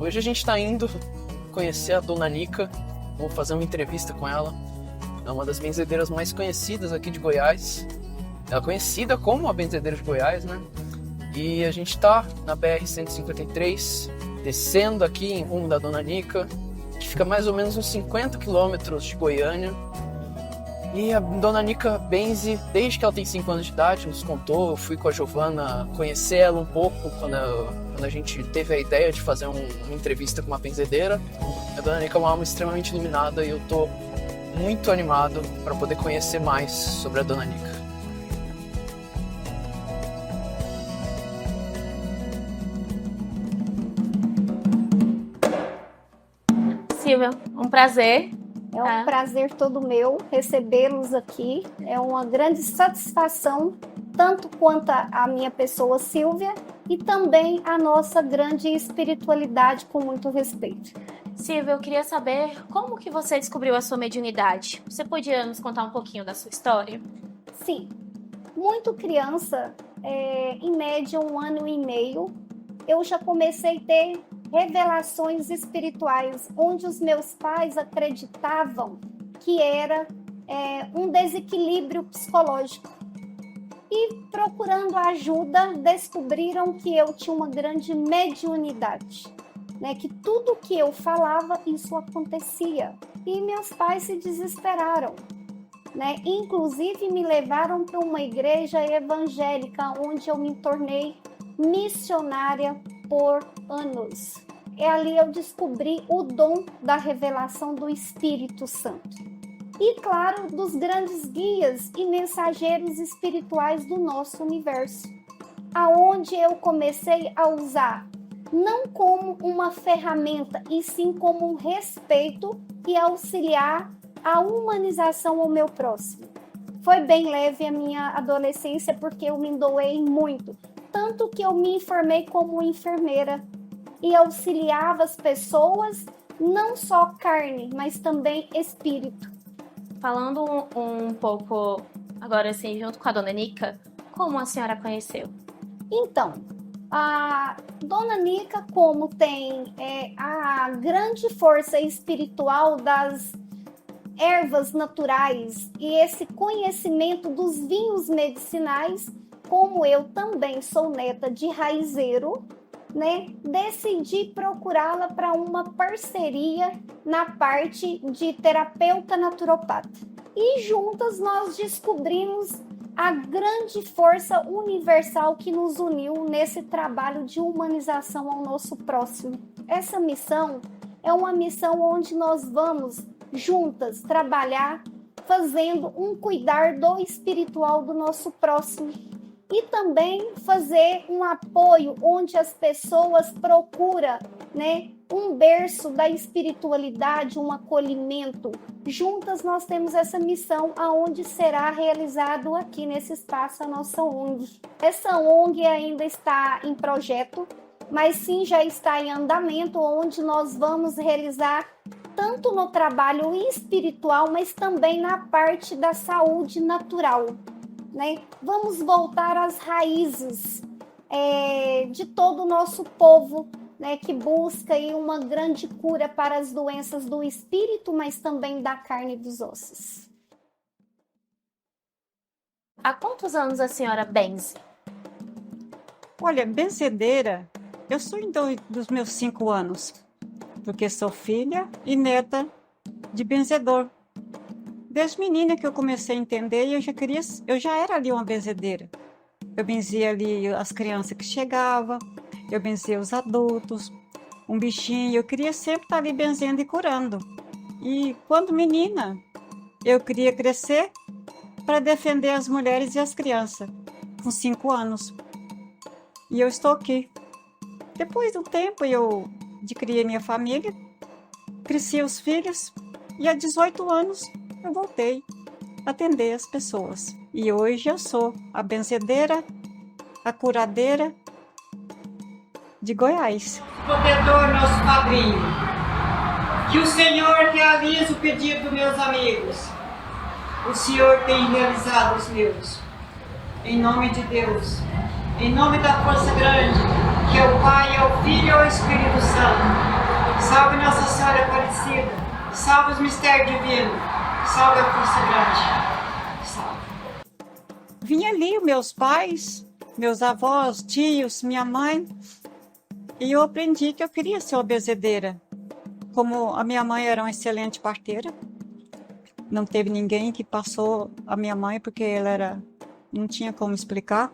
Hoje a gente está indo conhecer a Dona Nica, vou fazer uma entrevista com ela. É uma das benzedeiras mais conhecidas aqui de Goiás. Ela é conhecida como a benzedeira de Goiás, né? E a gente está na BR-153, descendo aqui em rumo da Dona Nica, que fica mais ou menos uns 50 quilômetros de Goiânia. E a Dona Nica benze desde que ela tem 5 anos de idade, nos contou. Eu fui com a Giovana conhecer ela um pouco quando a gente teve a ideia de fazer uma entrevista com uma benzedeira. A Dona Nica é uma alma extremamente iluminada e eu tô muito animado para poder conhecer mais sobre a Dona Nica. Silvia, um prazer. É um prazer todo meu recebê-los aqui. É uma grande satisfação, tanto quanto a minha pessoa, Silvia, e também a nossa grande espiritualidade, com muito respeito. Silvia, eu queria saber como que você descobriu a sua mediunidade. Você podia nos contar um pouquinho da sua história? Sim. Muito criança, em média 1 ano e meio, eu já comecei a ter revelações espirituais, onde os meus pais acreditavam que era um desequilíbrio psicológico. E procurando ajuda, descobriram que eu tinha uma grande mediunidade, né? Que tudo que eu falava, isso acontecia. E meus pais se desesperaram, né? Inclusive me levaram para uma igreja evangélica, onde eu me tornei missionária por anos. E ali eu descobri o dom da revelação do Espírito Santo. E, claro, dos grandes guias e mensageiros espirituais do nosso universo. Aonde eu comecei a usar, não como uma ferramenta, e sim como um respeito e auxiliar a humanização ao meu próximo. Foi bem leve a minha adolescência, porque eu me doei muito. Tanto que eu me formei como enfermeira e auxiliava as pessoas, não só carne, mas também espírito. Falando um pouco agora assim, junto com a Dona Nica, como a senhora conheceu? Então, a Dona Nica, como tem a grande força espiritual das ervas naturais e esse conhecimento dos vinhos medicinais, como eu também sou neta de raizeiro, né, decidi procurá-la para uma parceria na parte de terapeuta naturopata. E juntas nós descobrimos a grande força universal que nos uniu nesse trabalho de humanização ao nosso próximo. Essa missão é uma missão onde nós vamos juntas trabalhar fazendo um cuidar do espiritual do nosso próximo. E também fazer um apoio onde as pessoas procuram, né, um berço da espiritualidade, um acolhimento. Juntas nós temos essa missão, aonde será realizado aqui nesse espaço a nossa ONG. Essa ONG ainda está em projeto, mas sim já está em andamento, onde nós vamos realizar tanto no trabalho espiritual, mas também na parte da saúde natural. Né? Vamos voltar às raízes de todo o nosso povo, né, que busca aí uma grande cura para as doenças do espírito, mas também da carne e dos ossos. Há quantos anos a senhora benze? Olha, benzedeira, eu sou então dos meus 5 anos, porque sou filha e neta de benzedor. Desde menina que eu comecei a entender, e eu já era ali uma benzedeira. Eu benzia ali as crianças que chegavam, eu benzia os adultos, um bichinho, eu queria sempre estar ali benzendo e curando. E quando menina, eu queria crescer para defender as mulheres e as crianças, com 5 anos. E eu estou aqui. Depois de um tempo, eu adquiri minha família, cresci os filhos, e há 18 anos, eu voltei a atender as pessoas. E hoje eu sou a benzedeira, a curadeira de Goiás. Protetor, nosso padrinho, que o Senhor realize o pedido dos meus amigos. O Senhor tem realizado os meus. Em nome de Deus, em nome da força grande, que é o Pai, é o Filho e é o Espírito Santo. Salve Nossa Senhora Aparecida, salve os mistérios divinos, salve a força grande. Salve. Vinha ali meus pais, meus avós, tios, minha mãe, e eu aprendi que eu queria ser uma benzedeira. Como a minha mãe era uma excelente parteira, não teve ninguém que passou a minha mãe, porque não tinha como explicar.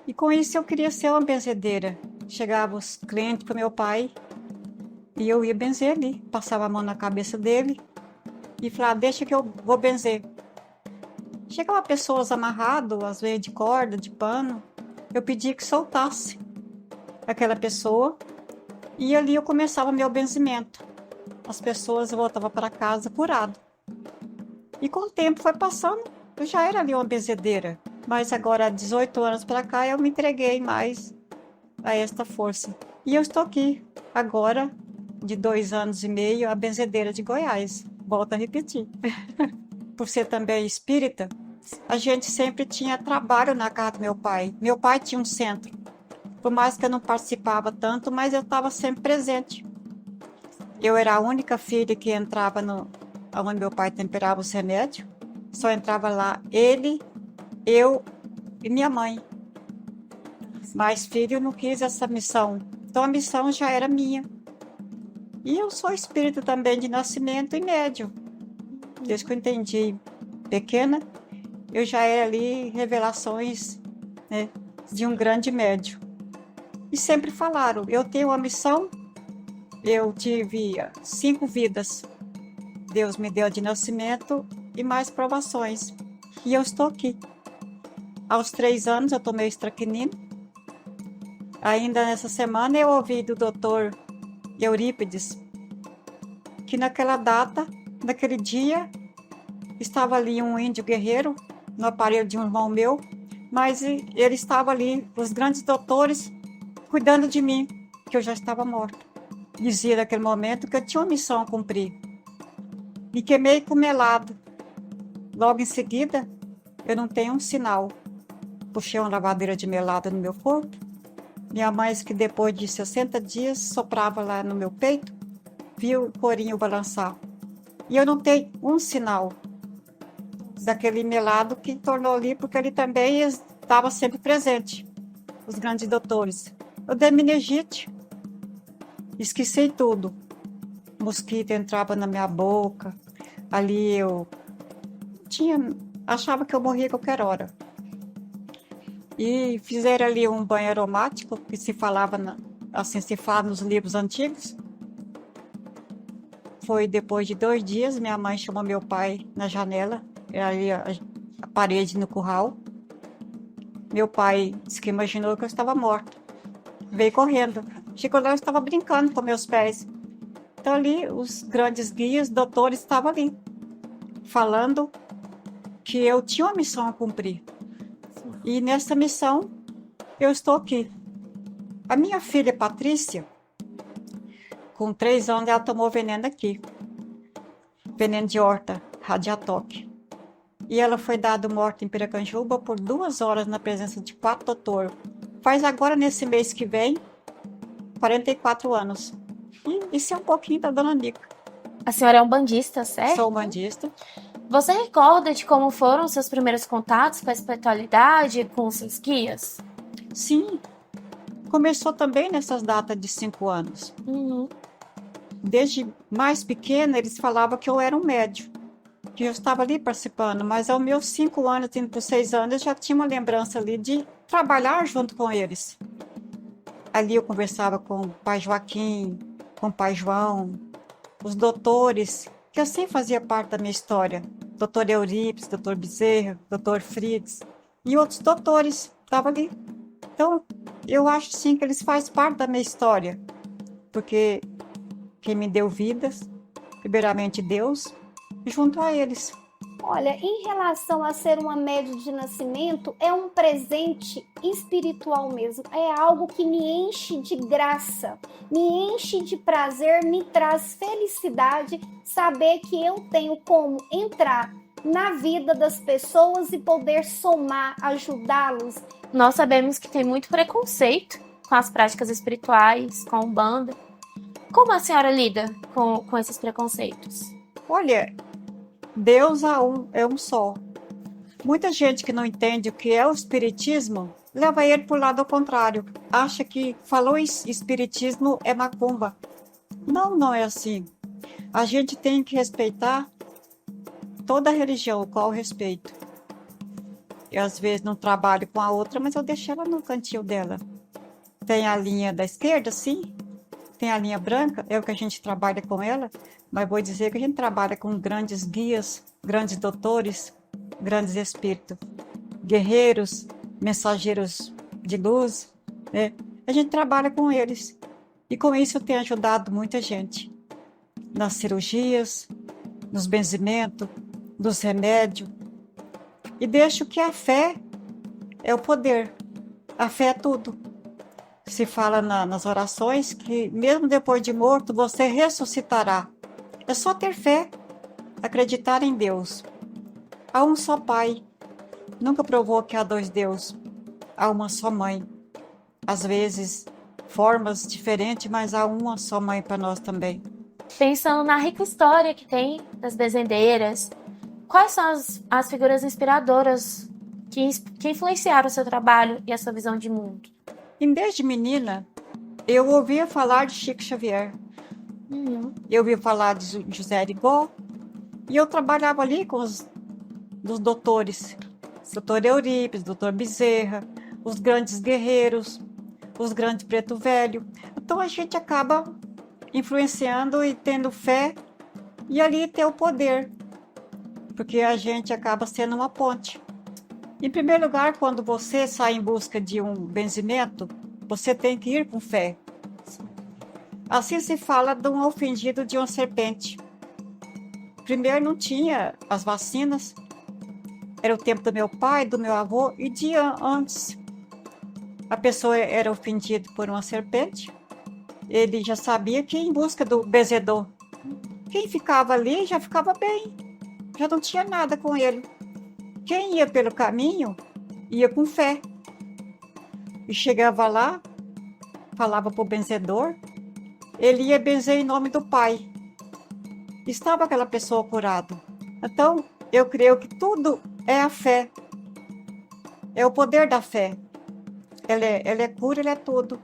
E com isso eu queria ser uma benzedeira. Chegava os clientes para meu pai e eu ia benzer ali. Passava a mão na cabeça dele e falava, deixa que eu vou benzer. Chegava pessoas amarradas, às vezes de corda, de pano. Eu pedia que soltasse aquela pessoa e ali eu começava meu benzimento. As pessoas voltavam para casa curadas. E com o tempo foi passando, eu já era ali uma benzedeira. Mas agora, há 18 anos para cá, eu me entreguei mais a esta força. E eu estou aqui, agora, de 2 anos e meio, a benzedeira de Goiás. Volto a repetir. Por ser também espírita, a gente sempre tinha trabalho na casa do meu pai. Meu pai tinha um centro. Por mais que eu não participava tanto, mas eu estava sempre presente. Eu era a única filha que entrava onde meu pai temperava os remédios. Só entrava lá ele, eu e minha mãe. Mas filho não quis essa missão. Então a missão já era minha. E eu sou espírito também de nascimento e médium. Desde que eu entendi pequena, eu já era ali revelações, né, de um grande médium. E sempre falaram, eu tenho uma missão, eu tive 5 vidas. Deus me deu de nascimento e mais provações. E eu estou aqui. Aos 3 anos eu tomei estraquinina. Ainda nessa semana eu ouvi do doutor Eurípides que naquela data, naquele dia, estava ali um índio guerreiro no aparelho de um irmão meu, mas ele estava ali, os grandes doutores, cuidando de mim, que eu já estava morta. Dizia naquele momento que eu tinha uma missão a cumprir. Me queimei com melado. Logo em seguida, eu não tenho um sinal. Puxei uma lavadeira de melado no meu corpo. Minha mãe disse que depois de 60 dias, soprava lá no meu peito, viu o corinho balançar. E eu não tenho um sinal daquele melado que tornou ali, porque ele também estava sempre presente, os grandes doutores. Eu dei meningite, esqueci tudo. Mosquito entrava na minha boca, ali eu achava que eu morria a qualquer hora. E fizeram ali um banho aromático, que se falava, assim se fala nos livros antigos. Foi depois de 2 dias, minha mãe chamou meu pai na janela, ali a parede no curral. Meu pai disse que imaginou que eu estava morta. Veio correndo. Chegou lá, eu estava brincando com meus pés. Então ali, os grandes guias, doutores, estavam ali, falando que eu tinha uma missão a cumprir. E nessa missão, eu estou aqui. A minha filha Patrícia, com 3 anos, ela tomou veneno aqui. Veneno de horta, radiatoque. E ela foi dada morta em Piracanjuba por 2 horas na presença de 4 doutores. Faz agora, nesse mês que vem, 44 anos. E isso é um pouquinho da Dona Nica. A senhora é um bandista, certo? Sou bandista. Você recorda de como foram seus primeiros contatos com a espiritualidade, com os seus guias? Sim. Começou também nessas datas de 5 anos. Uhum. Desde mais pequena, eles falavam que eu era um médium, que eu estava ali participando, mas aos meus 5 anos, indo para 6 anos, eu já tinha uma lembrança ali de trabalhar junto com eles. Ali eu conversava com o pai Joaquim, com o pai João, os doutores, que assim fazia parte da minha história. Doutor Eurípides, doutor Bezerra, doutor Fritz e outros doutores estavam ali. Então, eu acho sim que eles fazem parte da minha história, porque quem me deu vidas, primeiramente Deus, e junto a eles. Olha, em relação a ser uma médium de nascimento, é um presente espiritual mesmo. É algo que me enche de graça, me enche de prazer, me traz felicidade saber que eu tenho como entrar na vida das pessoas e poder somar, ajudá-los. Nós sabemos que tem muito preconceito com as práticas espirituais, com a Umbanda. Como a senhora lida com esses preconceitos? Olha, Deus é um só. Muita gente que não entende o que é o espiritismo leva ele para o lado contrário. Acha que falou espiritismo é macumba. Não, não é assim. A gente tem que respeitar toda a religião, o qual eu respeito. Eu, às vezes, não trabalho com a outra, mas eu deixo ela no cantinho dela. Tem a linha da esquerda, sim. Tem a linha branca, é o que a gente trabalha com ela. Mas vou dizer que a gente trabalha com grandes guias, grandes doutores, grandes espíritos, guerreiros, mensageiros de luz, né? A gente trabalha com eles. E com isso eu tenho ajudado muita gente. Nas cirurgias, nos benzimentos, nos remédios. E deixo que a fé é o poder. A fé é tudo. Se fala nas orações que mesmo depois de morto você ressuscitará. É só ter fé, acreditar em Deus. Há um só Pai. Nunca provou que há dois Deus. Há uma só Mãe. Às vezes, formas diferentes, mas há uma só Mãe para nós também. Pensando na rica história que tem das benzedeiras, quais são as figuras inspiradoras que influenciaram o seu trabalho e a sua visão de mundo? E desde menina, eu ouvia falar de Chico Xavier. Eu ouvia falar de José Arigó. E eu trabalhava ali com os doutores. Doutor Eurípides, doutor Bezerra, os grandes guerreiros, os grandes preto velho. Então a gente acaba influenciando e tendo fé e ali ter o poder. Porque a gente acaba sendo uma ponte. Em primeiro lugar, quando você sai em busca de um benzimento, você tem que ir com fé. Assim se fala de um ofendido de uma serpente. Primeiro não tinha as vacinas, era o tempo do meu pai, do meu avô, e dia antes a pessoa era ofendida por uma serpente, ele já sabia que ia em busca do benzedor. Quem ficava ali já ficava bem, já não tinha nada com ele. Quem ia pelo caminho, ia com fé. E chegava lá, falava para o benzedor, ele ia benzer em nome do Pai. Estava aquela pessoa curada. Então, eu creio que tudo é a fé. É o poder da fé. Ela é cura, ela é tudo.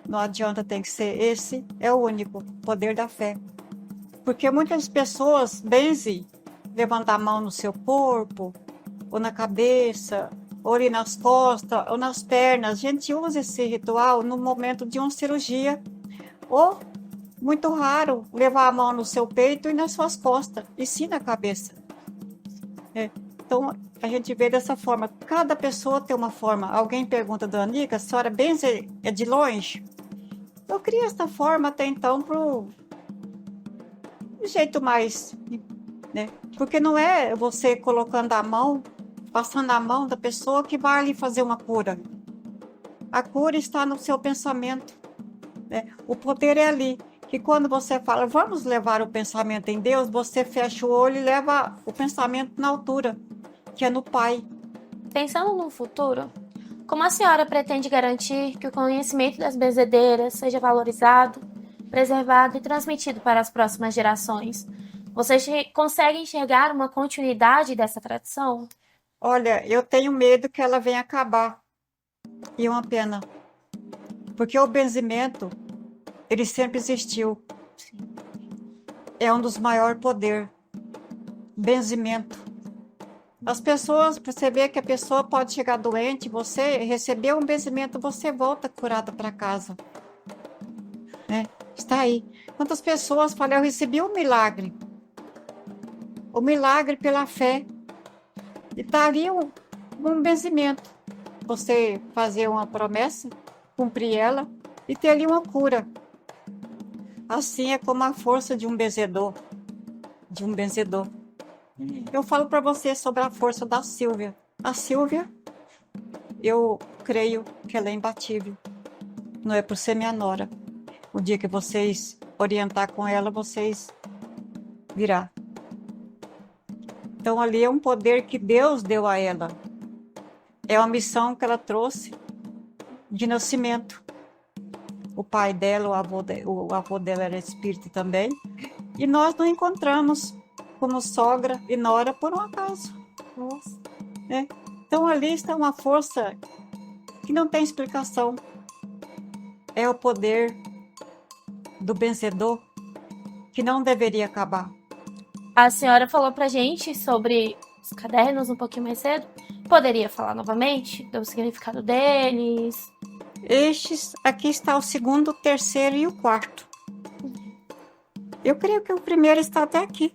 Não adianta, tem que ser esse, é o único, poder da fé. Porque muitas pessoas benzem, levantam a mão no seu corpo, ou na cabeça, ou ali nas costas, ou nas pernas. A gente usa esse ritual no momento de uma cirurgia, ou, muito raro, levar a mão no seu peito e nas suas costas, e sim na cabeça. Então, a gente vê dessa forma. Cada pessoa tem uma forma. Alguém pergunta, dona Nica, a senhora benze é de longe? Eu criei essa forma até então pro jeito mais, né? Porque não é você colocando a mão, passando a mão da pessoa que vai ali fazer uma cura. A cura está no seu pensamento, né? O poder é ali. Que quando você fala, vamos levar o pensamento em Deus, você fecha o olho e leva o pensamento na altura, que é no Pai. Pensando no futuro, como a senhora pretende garantir que o conhecimento das benzedeiras seja valorizado, preservado e transmitido para as próximas gerações? Você consegue enxergar uma continuidade dessa tradição? Olha, eu tenho medo que ela venha acabar. E é uma pena. Porque o benzimento, ele sempre existiu. É um dos maiores poderes. Benzimento. As pessoas, perceber que a pessoa pode chegar doente, você receber um benzimento, você volta curada para casa. Né? Está aí. Quantas pessoas falam, eu recebi um milagre. O milagre pela fé. E está ali um benzimento. Você fazer uma promessa, cumprir ela e ter ali uma cura. Assim é como a força de um benzedor. De um benzedor. Eu falo para você sobre a força da Sílvia. A Sílvia, eu creio que ela é imbatível. Não é por ser minha nora. O dia que vocês orientar com ela, vocês virá. Então ali é um poder que Deus deu a ela. É uma missão que ela trouxe de nascimento. O pai dela, o avô dela era espírita também. E nós nos encontramos como sogra e nora por um acaso. Nossa. Então ali está uma força que não tem explicação. É o poder do vencedor que não deveria acabar. A senhora falou pra gente sobre os cadernos um pouquinho mais cedo. Poderia falar novamente do significado deles? Aqui está o segundo, o terceiro e o quarto. Eu creio que o primeiro está até aqui.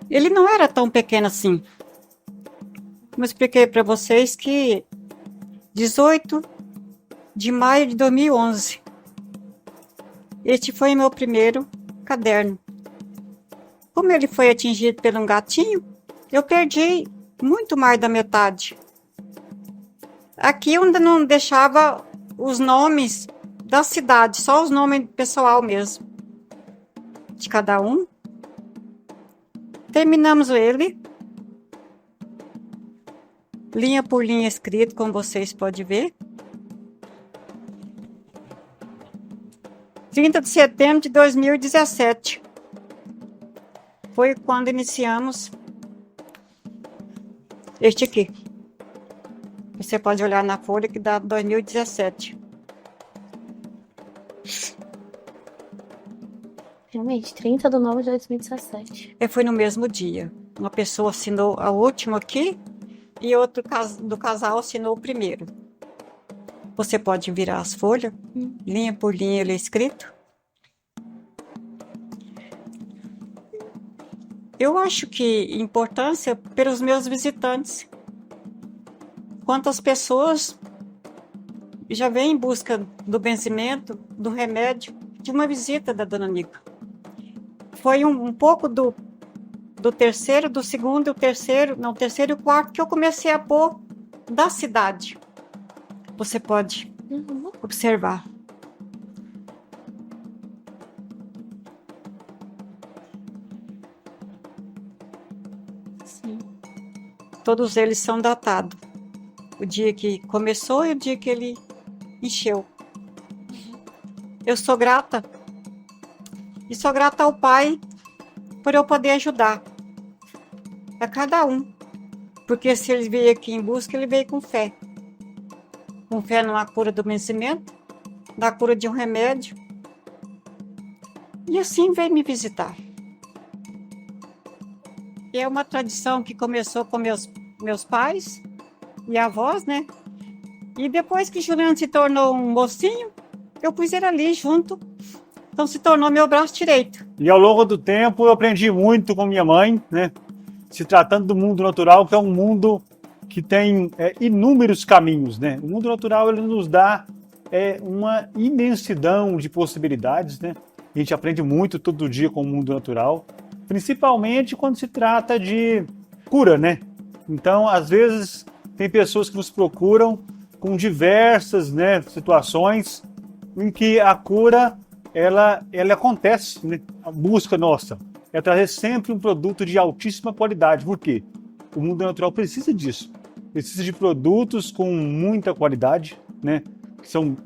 Ele não era tão pequeno assim. Como eu expliquei para vocês que 18 de maio de 2011. Este foi meu primeiro caderno. Como ele foi atingido por um gatinho, eu perdi muito mais da metade. Aqui eu ainda não deixava os nomes da cidade, só os nomes pessoal mesmo, de cada um. Terminamos ele, linha por linha escrito, como vocês podem ver. 30 de setembro de 2017. Foi quando iniciamos este aqui. Você pode olhar na folha que dá 2017. Realmente, 30 de novembro de 2017. Foi no mesmo dia. Uma pessoa assinou a última aqui e outro do casal assinou o primeiro. Você pode virar as folhas, linha por linha ele é escrito. Eu acho que importância pelos meus visitantes. Quantas pessoas já vêm em busca do vencimento, do remédio, de uma visita da Dona Nica. Foi um pouco do terceiro, do segundo, o terceiro e o quarto que eu comecei a pôr da cidade. Você pode observar. Sim. Todos eles são datados. O dia que começou e o dia que ele encheu. Eu sou grata. E sou grata ao Pai por eu poder ajudar a cada um. Porque se ele veio aqui em busca, ele veio com fé. Com fé numa cura do vencimento, na cura de um remédio. E assim veio me visitar. E é uma tradição que começou com meus pais e avós, né? E depois que Juliano se tornou um mocinho, eu pus ele ali junto. Então se tornou meu braço direito. E ao longo do tempo eu aprendi muito com minha mãe, né? Se tratando do mundo natural, que é um mundo que tem inúmeros caminhos, né? O mundo natural ele nos dá uma imensidão de possibilidades, né? A gente aprende muito todo dia com o mundo natural, principalmente quando se trata de cura, né? Então, às vezes, tem pessoas que nos procuram com diversas, né, situações em que a cura ela acontece, né? A busca nossa é trazer sempre um produto de altíssima qualidade. Por quê? O mundo natural precisa disso. Precisa de produtos com muita qualidade, né? Que são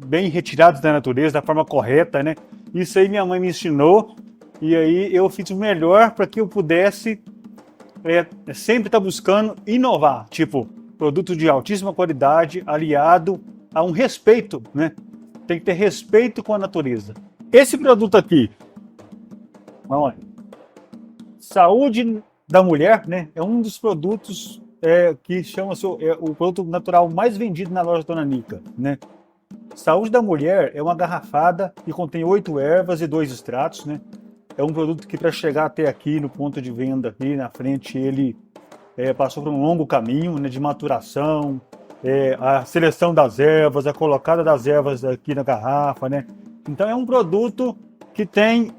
bem retirados da natureza, da forma correta, né? Isso aí minha mãe me ensinou e aí eu fiz o melhor para que eu pudesse sempre estar buscando inovar. Tipo, produto de altíssima qualidade aliado a um respeito, né? Tem que ter respeito com a natureza. Esse produto aqui, vamos lá. Saúde da Mulher, né? É um dos produtos que chama-se o produto natural mais vendido na loja Dona Nica, né? Saúde da Mulher é uma garrafada que contém 8 ervas e 2 extratos, né? É um produto que para chegar até aqui no ponto de venda, aqui na frente, ele passou por um longo caminho, né, de maturação, a seleção das ervas, a colocada das ervas aqui na garrafa, né? Então é um produto que tem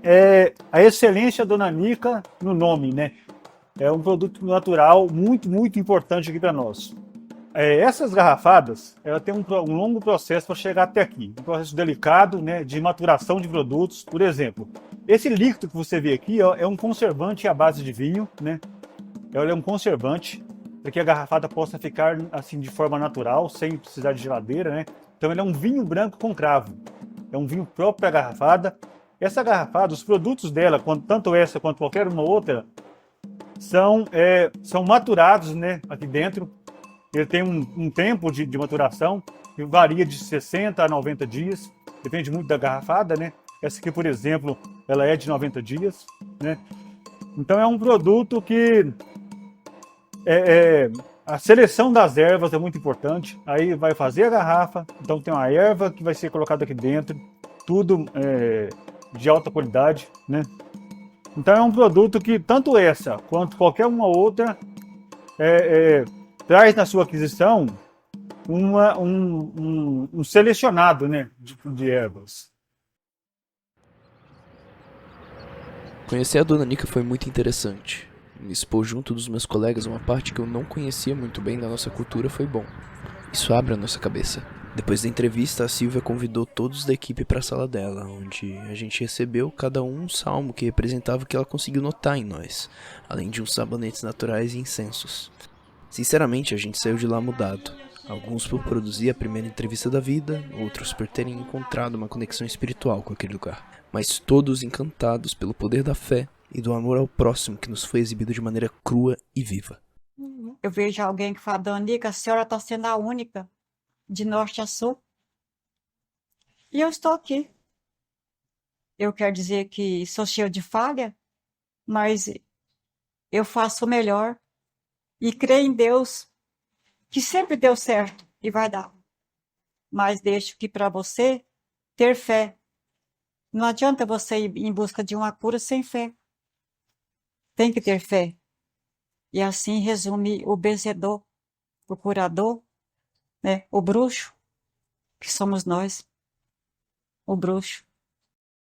a excelência Dona Nica no nome, né? É um produto natural muito, muito importante aqui para nós. Essas garrafadas, ela tem um longo processo para chegar até aqui. Um processo delicado, né, de maturação de produtos. Por exemplo, esse líquido que você vê aqui ó, é um conservante à base de vinho, né? Ele é um conservante. para que a garrafada possa ficar assim de forma natural, sem precisar de geladeira, né? Então ele é um vinho branco com cravo. É um vinho próprio para a garrafada. Essa garrafada, os produtos dela, tanto essa quanto qualquer uma outra, são maturados, né, aqui dentro. Ele tem um tempo de maturação que varia de 60 a 90 dias. Depende muito da garrafada, né? Essa aqui, por exemplo, ela é de 90 dias, né? Então é um produto que a seleção das ervas é muito importante. Aí vai fazer a garrafa, então tem uma erva que vai ser colocada aqui dentro, tudo de alta qualidade, né? Então é um produto que tanto essa quanto qualquer uma outra traz na sua aquisição um selecionado, né, de ervas. Conhecer a Dona Nica foi muito interessante. Me expor junto dos meus colegas uma parte que eu não conhecia muito bem da nossa cultura foi bom. Isso abre a nossa cabeça. Depois da entrevista, a Silvia convidou todos da equipe para a sala dela, onde a gente recebeu cada um salmo que representava o que ela conseguiu notar em nós, além de uns sabonetes naturais e incensos. Sinceramente, a gente saiu de lá mudado. Alguns por produzir a primeira entrevista da vida, outros por terem encontrado uma conexão espiritual com aquele lugar. Mas todos encantados pelo poder da fé e do amor ao próximo que nos foi exibido de maneira crua e viva. Eu vejo alguém que fala, Dona Nica, a senhora está sendo a única de norte a sul. E eu estou aqui. Eu quero dizer que sou cheio de falha, mas eu faço o melhor e creio em Deus, que sempre deu certo e vai dar. Mas deixo que para você ter fé. Não adianta você ir em busca de uma cura sem fé. Tem que ter fé. E assim resume o benzedor, o curador, né? O bruxo, que somos nós. O bruxo.